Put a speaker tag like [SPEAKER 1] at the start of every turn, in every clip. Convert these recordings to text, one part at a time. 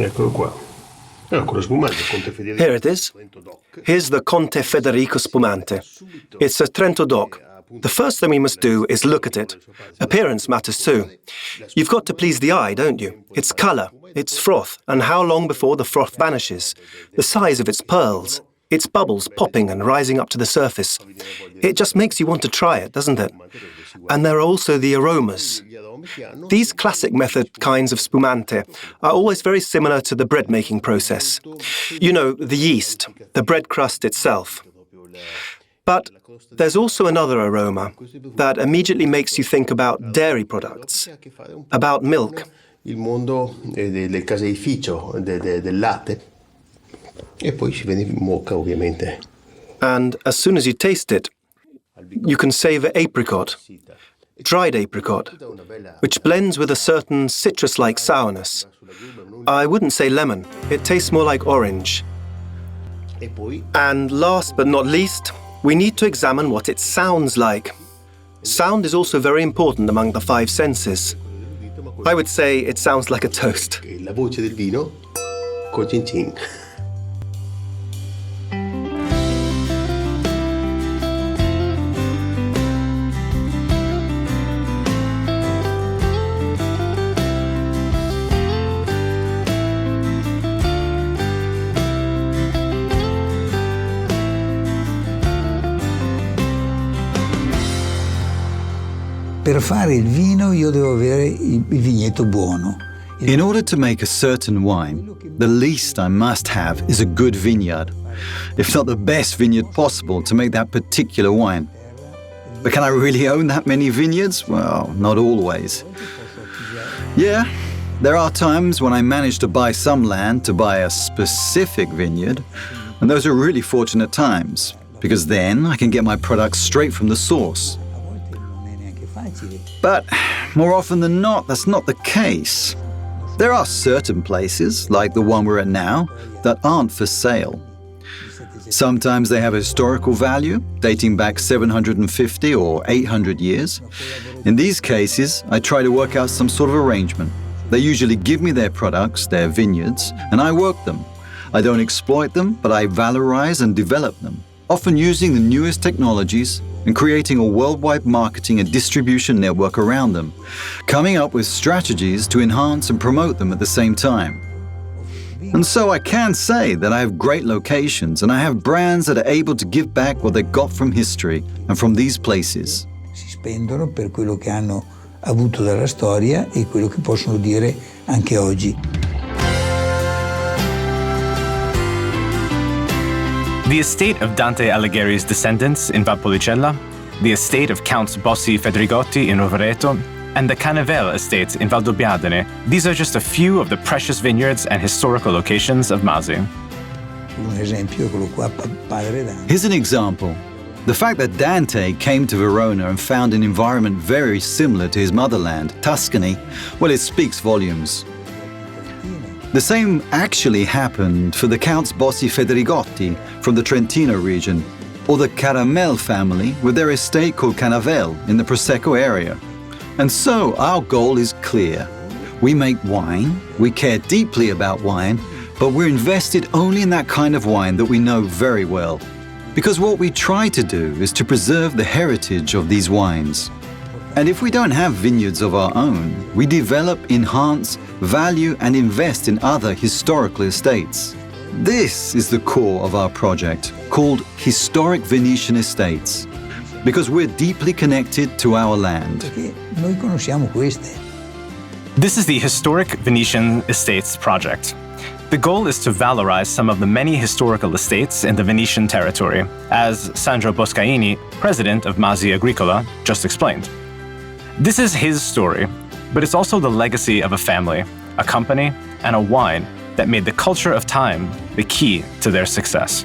[SPEAKER 1] Eccolo qua. Con lo spumante, Conte Federico.
[SPEAKER 2] Here it is. Here's the Conte Federico Spumante. It's a Trento DOC. The first thing we must do is look at it. Appearance matters too. You've got to please the eye, don't you? Its colour, its froth, and how long before the froth vanishes. The size of its pearls, its bubbles popping and rising up to the surface. It just makes you want to try it, doesn't it? And there are also the aromas. These classic method kinds of spumante are always very similar to the bread-making process. You know, the yeast, the bread crust itself. But there's also another aroma that immediately makes you think about dairy products, about milk.
[SPEAKER 1] Il mondo del caseificio, del latte. E poi si vede in bocca, ovviamente.
[SPEAKER 2] And as soon as you taste it, you can savour apricot, dried apricot, which blends with a certain citrus-like sourness. I wouldn't say lemon, it tastes more like orange. And last but not least, we need to examine what it sounds like. Sound is also very important among the five senses. I would say it sounds like a toast.
[SPEAKER 1] La voce del vino col cin cin.
[SPEAKER 3] Per fare il vino io devo avere il vigneto buono.
[SPEAKER 4] In order to make a certain wine, the least I must have is a good vineyard, if not the best vineyard possible to make that particular wine. But can I really own that many vineyards? Well, not always. Yeah, there are times when I manage to buy some land to buy a specific vineyard, and those are really fortunate times, because then I can get my products straight from the source. But more often than not, that's not the case. There are certain places, like the one we're at now, that aren't for sale. Sometimes they have a historical value, dating back 750 or 800 years. In these cases, I try to work out some sort of arrangement. They usually give me their products, their vineyards, and I work them. I don't exploit them, but I valorize and develop them, often using the newest technologies and creating a worldwide marketing and distribution network around them, coming up with strategies to enhance and promote them at the same time. And so I can say that I have great locations and I have brands that are able to give back what they got from history and from these places.
[SPEAKER 3] Si spendono per quello che hanno avuto dalla storia e quello che possono dire anche oggi.
[SPEAKER 5] The estate of Dante Alighieri's descendants in Valpolicella, the estate of Counts Bossi Fedrigotti in Rovereto, and the Canevel estates in Valdobbiadene, these are just a few of the precious vineyards and historical locations of Masi.
[SPEAKER 4] Here's an example. The fact that Dante came to Verona and found an environment very similar to his motherland, Tuscany, well, it speaks volumes. The same actually happened for the Counts Bossi Fedrigotti from the Trentino region, or the Caramel family with their estate called Canevel in the Prosecco area. And so our goal is clear. We make wine, we care deeply about wine, but we're invested only in that kind of wine that we know very well. Because what we try to do is to preserve the heritage of these wines. And if we don't have vineyards of our own, we develop, enhance, value and invest in other historical estates. This is the core of our project, called Historic Venetian Estates, because we're deeply connected to our land.
[SPEAKER 3] Noi conosciamo queste.
[SPEAKER 5] This is the Historic Venetian Estates project. The goal is to valorize some of the many historical estates in the Venetian territory, as Sandro Boscaini, president of Masi Agricola, just explained. This is his story, but it's also the legacy of a family, a company, and a wine that made the culture of time the key to their success.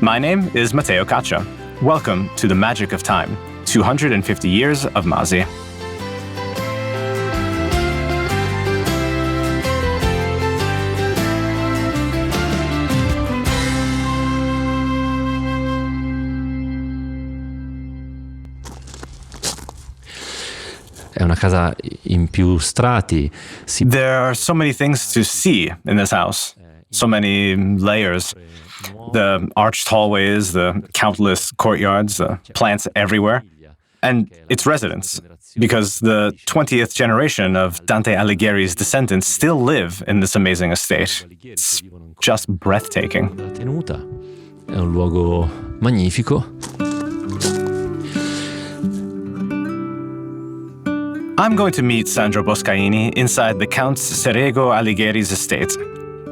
[SPEAKER 5] My name is Matteo Caccia. Welcome to the Magic of Time, 250 years of Masi.
[SPEAKER 6] è una casa in più strati.
[SPEAKER 5] There are so many things to see in this house, so many layers. The arched hallways, the countless courtyards, the plants everywhere. And its residents, because the 20th generation of Dante Alighieri's descendants still live in this amazing estate. It's just breathtaking.
[SPEAKER 6] Tenuta. È un luogo magnifico.
[SPEAKER 5] I'm going to meet Sandro Boscaini inside the Counts Serego Alighieri's estate.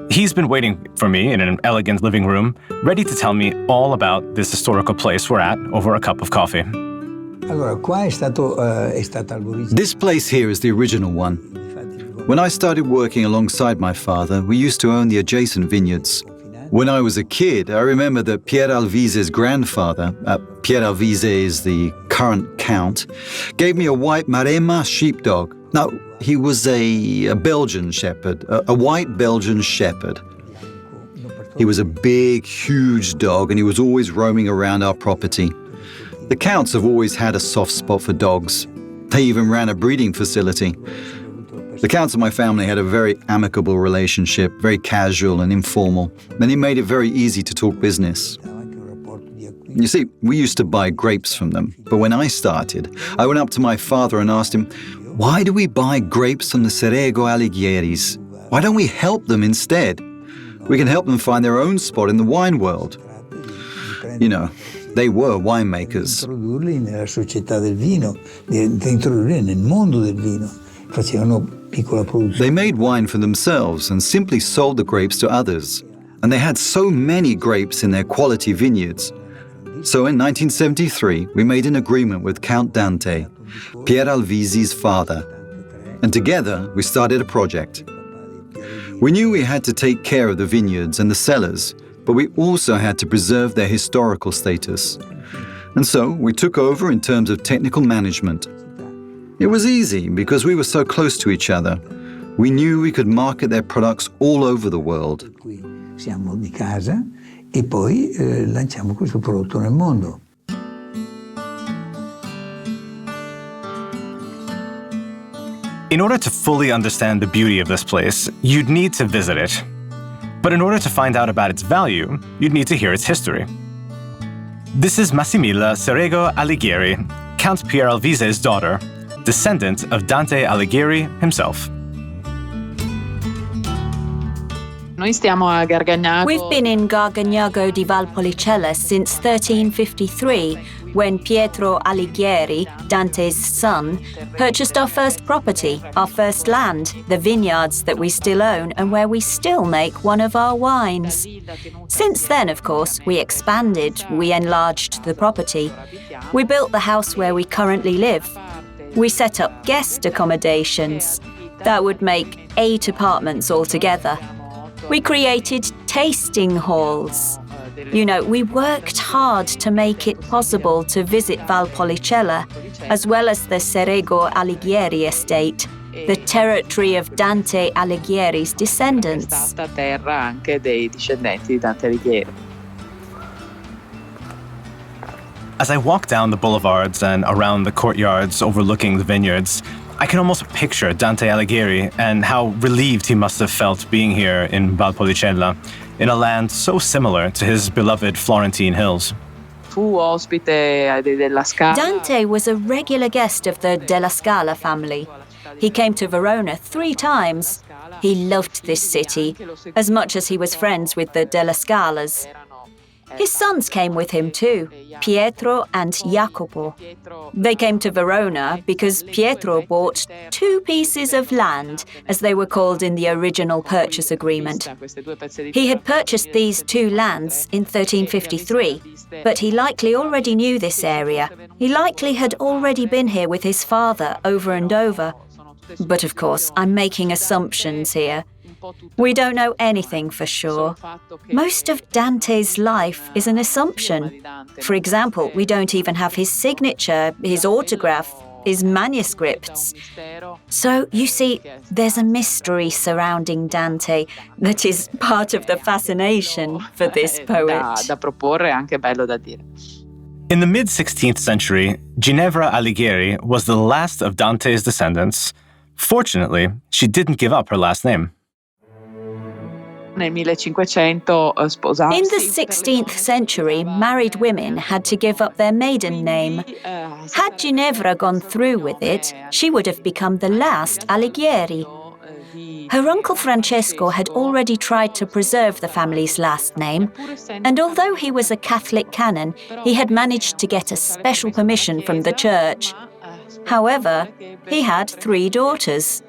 [SPEAKER 5] He's been waiting for me in an elegant living room, ready to tell me all about this historical place we're at over a cup of coffee.
[SPEAKER 4] This place here is the original one. When I started working alongside my father, we used to own the adjacent vineyards. When I was a kid, I remember that Pier Alvise's grandfather, Pier Alvise is the current count, gave me a white Maremma sheepdog. Now, he was a Belgian shepherd, a white Belgian shepherd. He was a big, huge dog, and he was always roaming around our property. The Counts have always had a soft spot for dogs. They even ran a breeding facility. The Counts of my family had a very amicable relationship, very casual and informal, and it made it very easy to talk business. You see, we used to buy grapes from them, but when I started, I went up to my father and asked him, why do we buy grapes from the Serego Alighieris? Why don't we help them instead? We can help them find their own spot in the wine world. You know, they were winemakers.
[SPEAKER 3] Introdurli nella società del vino, introdurli nel mondo del vino. Facevano piccola produzione.
[SPEAKER 4] They made wine for themselves and simply sold the grapes to others. And they had so many grapes in their quality vineyards. So in 1973, we made an agreement with Count Dante, Pier Alvise's father. And together, we started a project. We knew we had to take care of the vineyards and the cellars, but we also had to preserve their historical status. And so we took over in terms of technical management. It was easy because we were so close to each other. We knew we could market their products all over the world.
[SPEAKER 3] Siamo di casa e poi lanciamo questo prodotto nel mondo.
[SPEAKER 5] In order to fully understand the beauty of this place, you'd need to visit it. But in order to find out about its value, you'd need to hear its history. This is Massimilla Serego Alighieri, Count Pier Alvise's daughter, descendant of Dante Alighieri himself.
[SPEAKER 7] We've been in Gargagnago di Valpolicella since 1353, when Pietro Alighieri, Dante's son, purchased our first property, our first land, the vineyards that we still own and where we still make one of our wines. Since then, of course, we expanded, we enlarged the property. We built the house where we currently live. We set up guest accommodations. That would make 8 apartments altogether. We created tasting halls. You know, we worked hard to make it possible to visit Valpolicella, as well as the Serego Alighieri estate, the territory of Dante Alighieri's descendants.
[SPEAKER 5] As I walk down the boulevards and around the courtyards overlooking the vineyards, I can almost picture Dante Alighieri and how relieved he must have felt being here in Valpolicella, in a land so similar to his beloved Florentine hills.
[SPEAKER 7] Dante was a regular guest of the Della Scala family. He came to Verona 3 times. He loved this city, as much as he was friends with the Della Scalas. His sons came with him too, Pietro and Jacopo. They came to Verona because Pietro bought 2 pieces of land, as they were called in the original purchase agreement. He had purchased these 2 lands in 1353, but he likely already knew this area. He likely had already been here with his father over and over. But of course, I'm making assumptions here. We don't know anything for sure. Most of Dante's life is an assumption. For example, we don't even have his signature, his autograph, his manuscripts. So, you see, there's a mystery surrounding Dante that is part of the fascination for this poet.
[SPEAKER 5] In the mid-16th century, Ginevra Alighieri was the last of Dante's descendants. Fortunately, she didn't give up her last name.
[SPEAKER 7] In the 16th century, married women had to give up their maiden name. Had Ginevra gone through with it, she would have become the last Alighieri. Her uncle Francesco had already tried to preserve the family's last name, and although he was a Catholic canon, he had managed to get a special permission from the church. However, he had 3 daughters.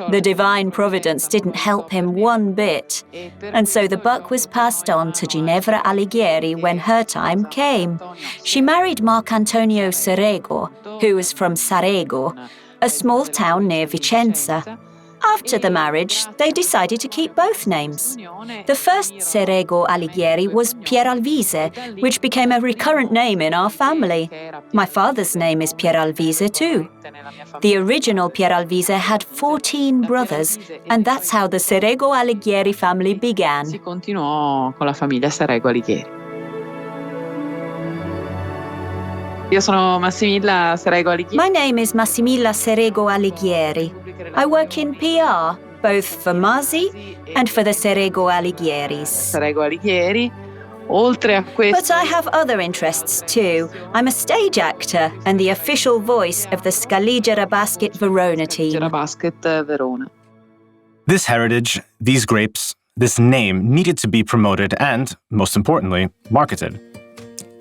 [SPEAKER 7] The divine providence didn't help him one bit, and so the buck was passed on to Ginevra Alighieri when her time came. She married Marcantonio Serego, who was from Sarego, a small town near Vicenza. After the marriage, they decided to keep both names. The first Serego Alighieri was Pieralvise, which became a recurrent name in our family. My father's name is Pieralvise too. The original Pieralvise had 14 brothers, and that's how the Serego Alighieri family began.
[SPEAKER 8] Si continuò con la famiglia Serego Alighieri. Io sono Massimilla Serego Alighieri.
[SPEAKER 7] My name is Massimilla Serego Alighieri. I work in PR, both for Masi and for the Serego Alighieris.
[SPEAKER 8] Serego Alighieri. Oltre a questo,
[SPEAKER 7] But I have other interests too. I'm a stage actor and the official voice of the Scaligera Basket Verona team.
[SPEAKER 8] Basket Verona.
[SPEAKER 5] This heritage, these grapes, this name needed to be promoted and, most importantly, marketed.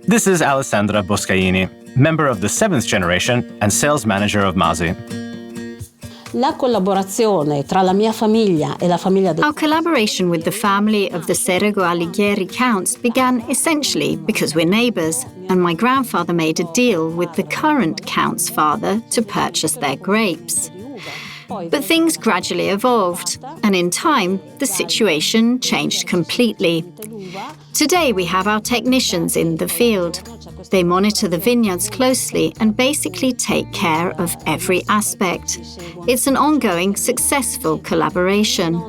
[SPEAKER 5] This is Alessandra Boscaini, member of the 7th generation and sales manager of Masi.
[SPEAKER 9] La collaborazione tra la mia famiglia e la famiglia
[SPEAKER 10] Our collaboration with the family of the Serego Alighieri Counts began essentially because we're neighbours, and my grandfather made a deal with the current Count's father to purchase their grapes. But things gradually evolved, and in time, the situation changed completely. Today we have our technicians in the field. They monitor the vineyards closely and basically take care of every aspect. It's an ongoing, successful collaboration.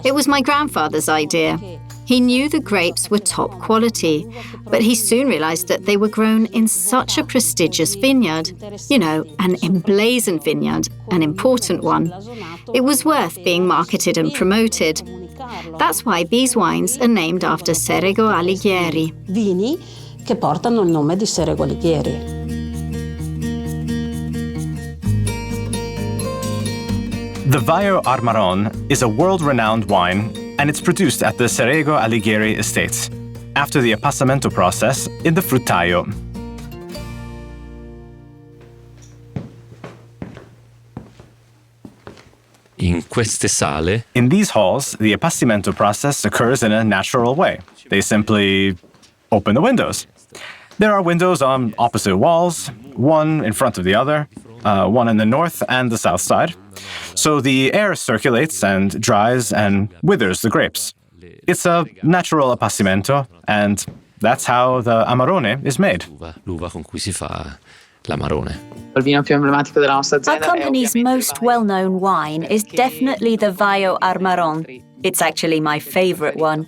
[SPEAKER 10] It was my grandfather's idea. He knew the grapes were top quality, but he soon realized that they were grown in such a prestigious vineyard. You know, an emblazoned vineyard, an important one. It was worth being marketed and promoted. That's why these wines are named after Serego Alighieri.
[SPEAKER 9] vini che portano il nome di Serego Alighieri.
[SPEAKER 5] The Vaio Armaron is a world-renowned wine, and it's produced at the Serego Alighieri Estates, after the appassamento process in the fruttaio.
[SPEAKER 6] In queste sale,
[SPEAKER 5] In these halls, the appassamento process occurs in a natural way. They simply open the windows. There are windows on opposite walls, one in front of the other, one in the north and the south side. So the air circulates and dries and withers the grapes. It's a natural appassamento, and that's how the Amarone is made.
[SPEAKER 6] l'uva con cui si fa l'Amarone.
[SPEAKER 8] Il vino più emblematico della nostra
[SPEAKER 7] Our
[SPEAKER 8] azienda
[SPEAKER 7] company's most well-known wine is definitely the Vaio Armaron. It's actually my favorite one.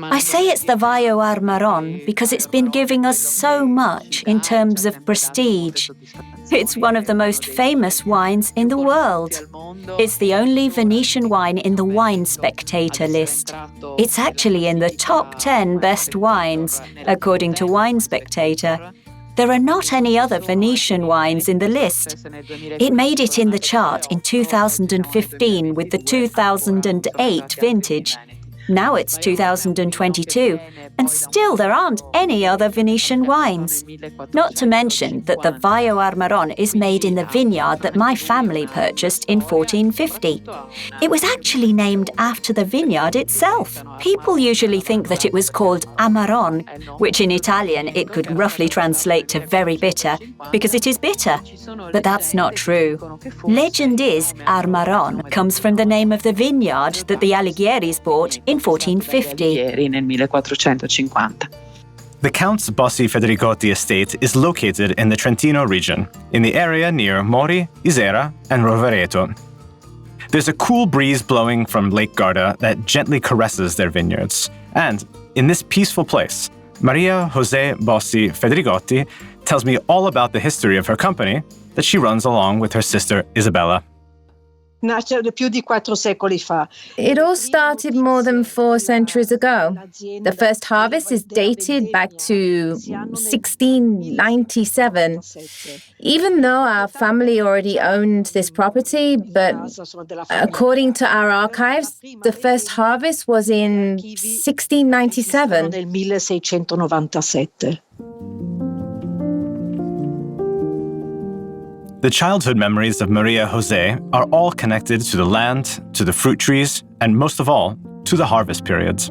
[SPEAKER 7] I say it's the Vaio Armaron because it's been giving us so much in terms of prestige. It's one of the most famous wines in the world. It's the only Venetian wine in the Wine Spectator list. It's actually in the top 10 best wines, according to Wine Spectator. There are not any other Venetian wines in the list. It made it in the chart in 2015 with the 2008 vintage. Now it's 2022, and still there aren't any other Venetian wines. Not to mention that the Vaio Armaron is made in the vineyard that my family purchased in 1450. It was actually named after the vineyard itself. People usually think that it was called Amaron, which in Italian it could roughly translate to very bitter, because it is bitter. But that's not true. Legend is Armaron comes from the name of the vineyard that the Alighieris bought in 1450.
[SPEAKER 8] nel 1450.
[SPEAKER 5] The Counts Bossi Fedrigotti estate is located in the Trentino region, in the area near Mori, Isera, and Rovereto. There's a cool breeze blowing from Lake Garda that gently caresses their vineyards. And in this peaceful place, Maria José Bossi Fedrigotti tells me all about the history of her company that she runs along with her sister Isabella.
[SPEAKER 11] It all started more than 4 centuries ago. The first harvest is dated back to 1697. Even though our family already owned this property, but according to our archives, the first harvest was in 1697.
[SPEAKER 5] The childhood memories of Maria José are all connected to the land, to the fruit trees, and most of all, to the harvest periods.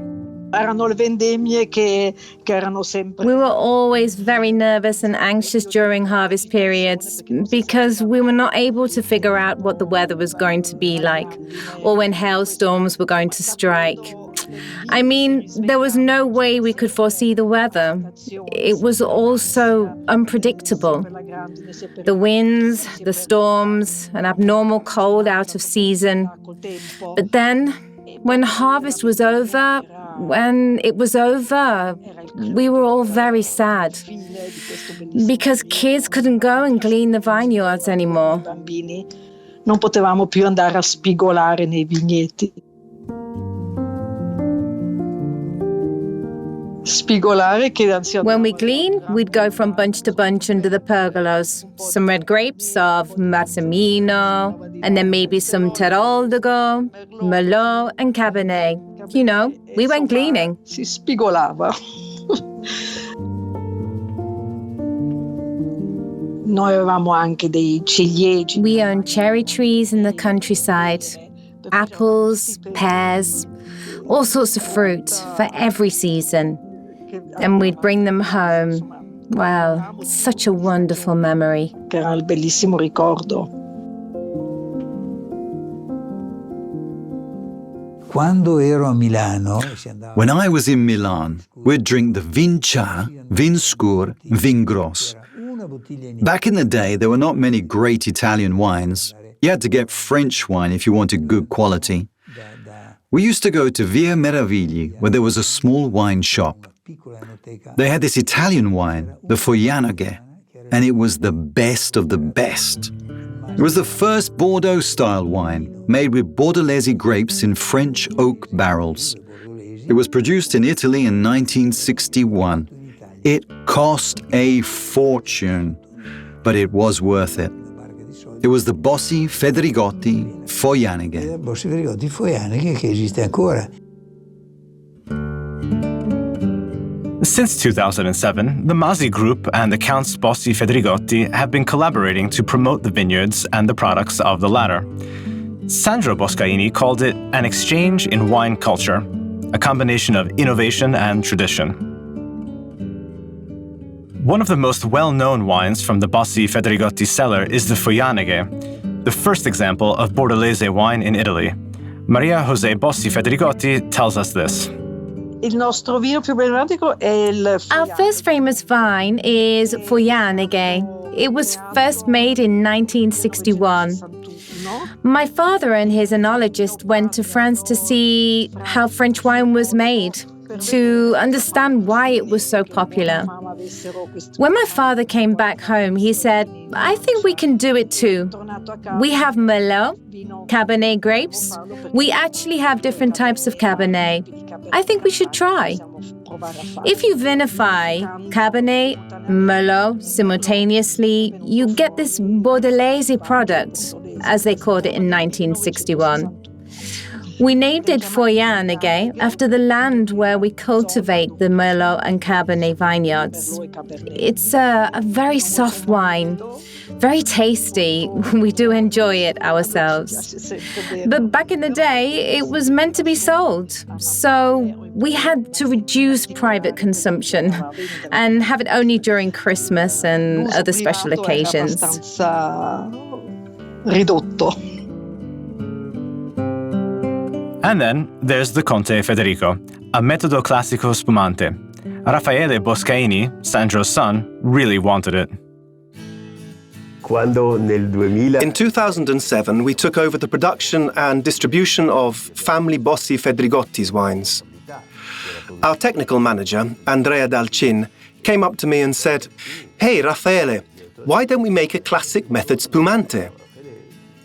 [SPEAKER 11] We were always very nervous and anxious during harvest periods because we were not able to figure out what the weather was going to be like or when hailstorms were going to strike. I mean, there was no way we could foresee the weather. It was all so unpredictable. The winds, the storms, an abnormal cold out of season. But then, when harvest was over, when it was over, we were all very sad because kids couldn't go and glean the vineyards anymore.
[SPEAKER 12] Non potevamo più andare a spigolare nei vigneti.
[SPEAKER 11] When we glean, we'd go from bunch to bunch under the pergolas. Some red grapes of Massimino, and then maybe some Teroldago, Merlot, and Cabernet. You know, we went gleaning.
[SPEAKER 12] Si spigolava. Noi avevamo anche dei ciliegi.
[SPEAKER 11] We owned cherry trees in the countryside, apples, pears, all sorts of fruit for every season. And we'd bring them home. Wow, such a wonderful memory.
[SPEAKER 12] Che era il bellissimo ricordo.
[SPEAKER 4] When I was in Milan, we'd drink the vin cha, vin scur, vin gros. Back in the day, there were not many great Italian wines. You had to get French wine if you wanted good quality. We used to go to Via Meravigli, where there was a small wine shop. They had this Italian wine, the Foglianaghe, and it was the best of the best. It was the first Bordeaux-style wine, made with Bordelaise grapes in French oak barrels. It was produced in Italy in 1961. It cost a fortune, but it was worth it. It was the Bossi Fedrigotti Foglianaghe.
[SPEAKER 3] Bossi Fedrigotti Foglianaghe che esiste ancora.
[SPEAKER 5] Since 2007, the Masi Group and the Counts Bossi Fedrigotti have been collaborating to promote the vineyards and the products of the latter. Sandro Boscaini called it an exchange in wine culture, a combination of innovation and tradition. One of the most well-known wines from the Bossi Fedrigotti cellar is the Foglianaghe, the first example of Bordelaise wine in Italy. Maria José Bossi Fedrigotti tells us this.
[SPEAKER 11] Our first famous vine is Foglianaghe. It was first made in 1961. My father and his enologist went to France to see how French wine was made, to understand why it was so popular. When my father came back home, he said, I think we can do it too. We have Merlot, Cabernet grapes. We actually have different types of Cabernet. I think we should try. If you vinify Cabernet, Merlot simultaneously, you get this Bordelaise product, as they called it in 1961. We named it Foglianaghe after the land where we cultivate the Merlot and Cabernet vineyards. It's a very soft wine, very tasty. We do enjoy it ourselves. But back in the day, it was meant to be sold. So we had to reduce private consumption and have it only during Christmas and other special occasions.
[SPEAKER 12] Ridotto.
[SPEAKER 5] And then there's the Conte Federico, a metodo classico spumante. Raffaele Boscaini, Sandro's son, really wanted it.
[SPEAKER 2] In 2007, we took over the production and distribution of family Bossi Fedrigotti's wines. Our technical manager, Andrea Dalcin, came up to me and said, "Hey, Raffaele, why don't we make a classic method spumante?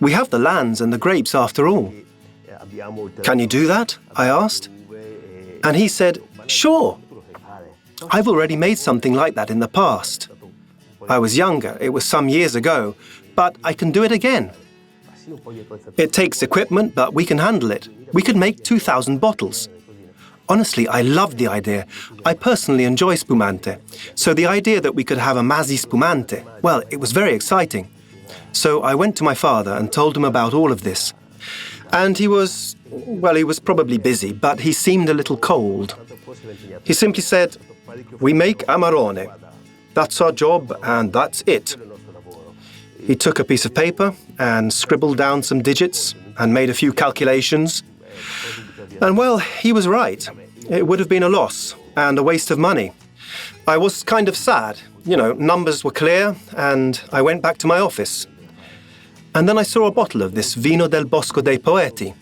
[SPEAKER 2] We have the lands and the grapes after all." "Can you do that?" I asked. And he said, "Sure. I've already made something like that in the past. I was younger, it was some years ago, but I can do it again. It takes equipment, but we can handle it. We could make 2,000 bottles." Honestly, I loved the idea. I personally enjoy spumante. So the idea that we could have a Masi spumante, well, it was very exciting. So I went to my father and told him about all of this. And he was probably busy, but he seemed a little cold. He simply said, "We make Amarone. That's our job, and that's it." He took a piece of paper and scribbled down some digits and made a few calculations. And well, he was right. It would have been a loss and a waste of money. I was kind of sad. Numbers were clear, and I went back to my office. And then I saw a bottle of this Vino del Bosco dei Poeti.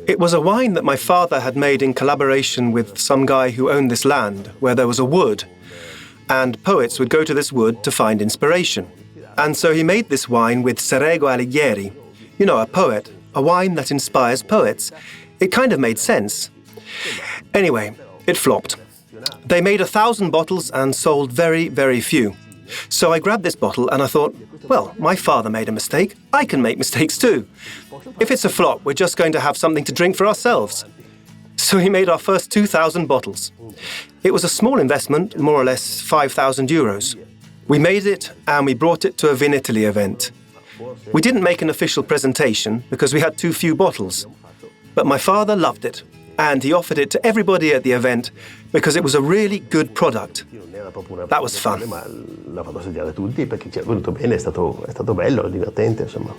[SPEAKER 2] It was a wine that my father had made in collaboration with some guy who owned this land, where there was a wood. And poets would go to this wood to find inspiration. And so he made this wine with Serego Alighieri, a poet, a wine that inspires poets. It kind of made sense. Anyway, it flopped. They made 1,000 bottles and sold very, very few. So I grabbed this bottle and I thought, well, my father made a mistake. I can make mistakes too. If it's a flop, we're just going to have something to drink for ourselves. So he made our first 2,000 bottles. It was a small investment, more or less 5,000 euros. We made it and we brought it to a Vinitaly event. We didn't make an official presentation because we had too few bottles. But my father loved it, and he offered it to everybody at the event because it was a really good product. That was fun.
[SPEAKER 1] L'ha fatto assaggiare a tutti perché ci è venuto bene, è stato bello, divertente, insomma.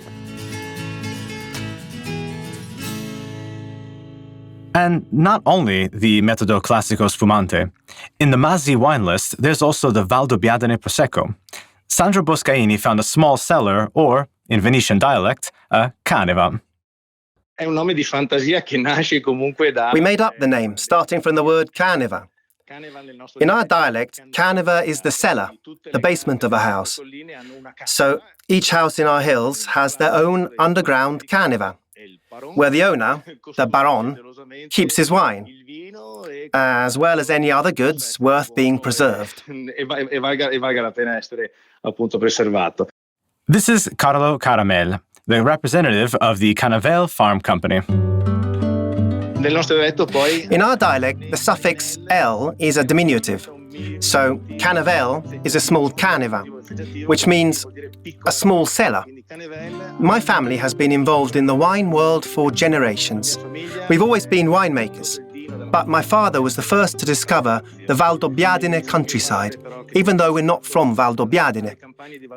[SPEAKER 5] And not only the Metodo Classico Spumante. In the Masi wine list, there's also the Valdobbiadene Prosecco. Sandro Boscaini found a small cellar, or, in Venetian dialect, a Canevel.
[SPEAKER 13] È un nome di fantasia che nasce comunque da...
[SPEAKER 2] We made up the name, starting from the word Canevel. In our dialect, Canevel is the cellar, the basement of a house. So each house in our hills has their own underground Canevel, where the owner, the baron, keeps his wine, as well as any other goods worth being preserved.
[SPEAKER 13] valga la pena essere appunto preservato.
[SPEAKER 5] This is Carlo Caramel, the representative of the Canevel Farm Company.
[SPEAKER 2] In our dialect, the suffix "el" is a diminutive. So, Canevel is a small caneva, which means a small cellar. My family has been involved in the wine world for generations. We've always been winemakers. But my father was the first to discover the Valdobbiadene countryside, even though we're not from Valdobbiadene.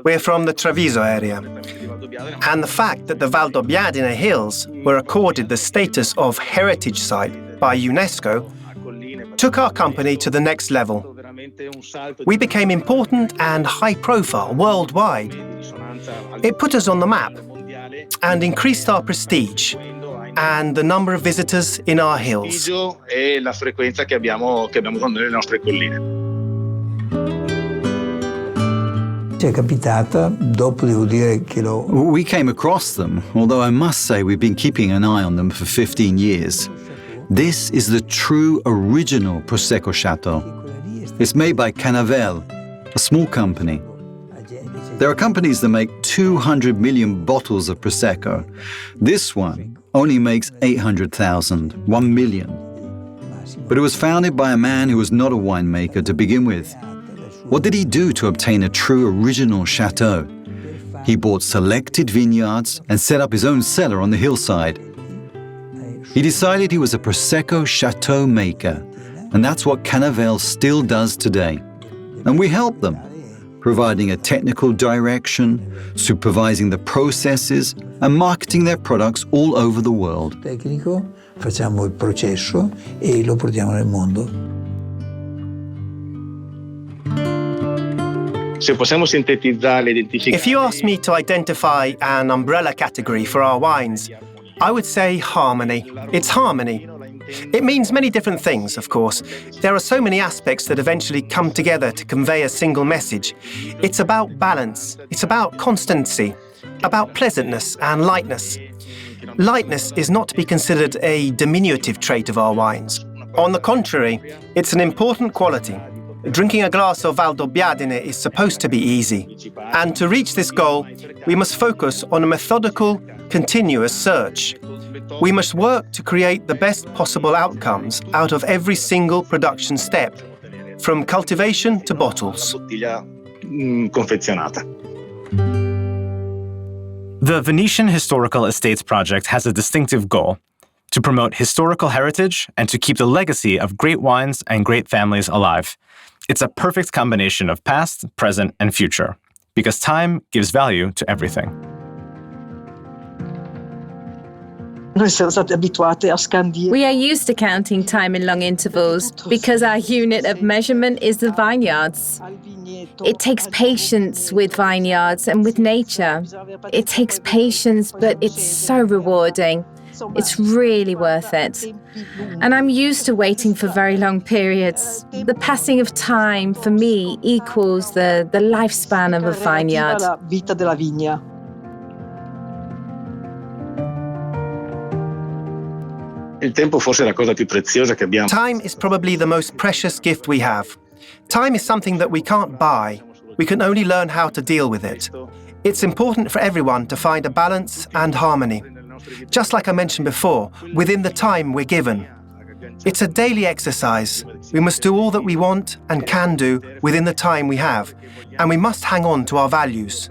[SPEAKER 2] We're from the Treviso area. And the fact that the Valdobbiadene hills were accorded the status of heritage site by UNESCO took our company to the next level. We became important and high-profile worldwide. It put us on the map and increased our prestige and the number of visitors in our hills.
[SPEAKER 13] E la frequenza che abbiamo nelle nostre colline.
[SPEAKER 3] Ci è capitata, dopo devo dire che
[SPEAKER 4] We came across them, although I must say we've been keeping an eye on them for 15 years. This is the true original Prosecco Château. It's made by Canevel, a small company. There are companies that make 200 million bottles of Prosecco. This one only makes 800,000, 1 million. But it was founded by a man who was not a winemaker to begin with. What did he do to obtain a true original chateau? He bought selected vineyards and set up his own cellar on the hillside. He decided he was a Prosecco chateau maker, and that's what Canevel still does today. And we help them, providing a technical direction, supervising the processes, and marketing their products all over the world.
[SPEAKER 3] Tecnico, facciamo il processo e lo portiamo nel mondo.
[SPEAKER 13] Se possiamo sintetizzare, identificare...
[SPEAKER 2] If you ask me to identify an umbrella category for our wines, I would say harmony. It's harmony. It means many different things, of course. There are so many aspects that eventually come together to convey a single message. It's about balance, it's about constancy, about pleasantness and lightness. Lightness is not to be considered a diminutive trait of our wines. On the contrary, it's an important quality. Drinking a glass of Valdobbiadene is supposed to be easy. And to reach this goal, we must focus on a methodical, continuous search. We must work to create the best possible outcomes out of every single production step, from cultivation to bottles.
[SPEAKER 5] The Venetian Historical Estates project has a distinctive goal: to promote historical heritage and to keep the legacy of great wines and great families alive. It's a perfect combination of past, present, and future, because time gives value to everything.
[SPEAKER 11] We are used to counting time in long intervals because our unit of measurement is the vineyards. It takes patience with vineyards and with nature. It takes patience, but it's so rewarding. It's really worth it. And I'm used to waiting for very long periods. The passing of time, for me, equals the lifespan of a vineyard.
[SPEAKER 2] Time is probably the most precious gift we have. Time is something that we can't buy. We can only learn how to deal with it. It's important for everyone to find a balance and harmony. Just like I mentioned before, within the time we're given. It's a daily exercise. We must do all that we want and can do within the time we have, and we must hang on to our values.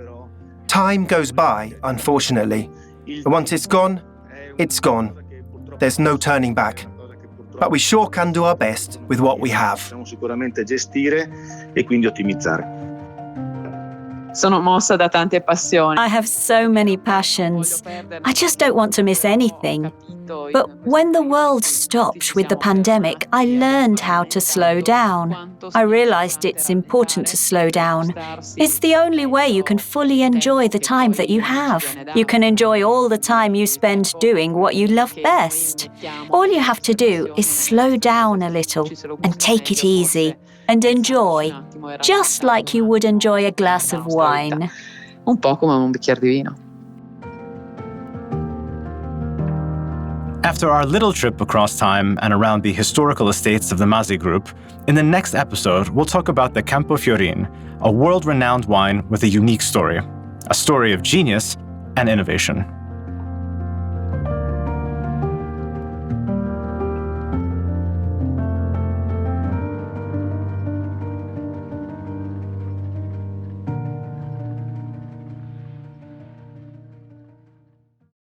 [SPEAKER 2] Time goes by, unfortunately. But once it's gone, it's gone. There's no turning back. But we sure can do our best with what we have.
[SPEAKER 8] Sono mossa da tante passioni.
[SPEAKER 7] I have so many passions. I just don't want to miss anything. But when the world stopped with the pandemic, I learned how to slow down. I realized it's important to slow down. It's the only way you can fully enjoy the time that you have. You can enjoy all the time you spend doing what you love best. All you have to do is slow down a little and take it easy and enjoy, just like you would enjoy a glass of wine.
[SPEAKER 8] Un po' come un bicchiere di vino.
[SPEAKER 5] After our little trip across time and around the historical estates of the Masi group, in the next episode, we'll talk about the Campo Fiorin, a world-renowned wine with a unique story, a story of genius and innovation.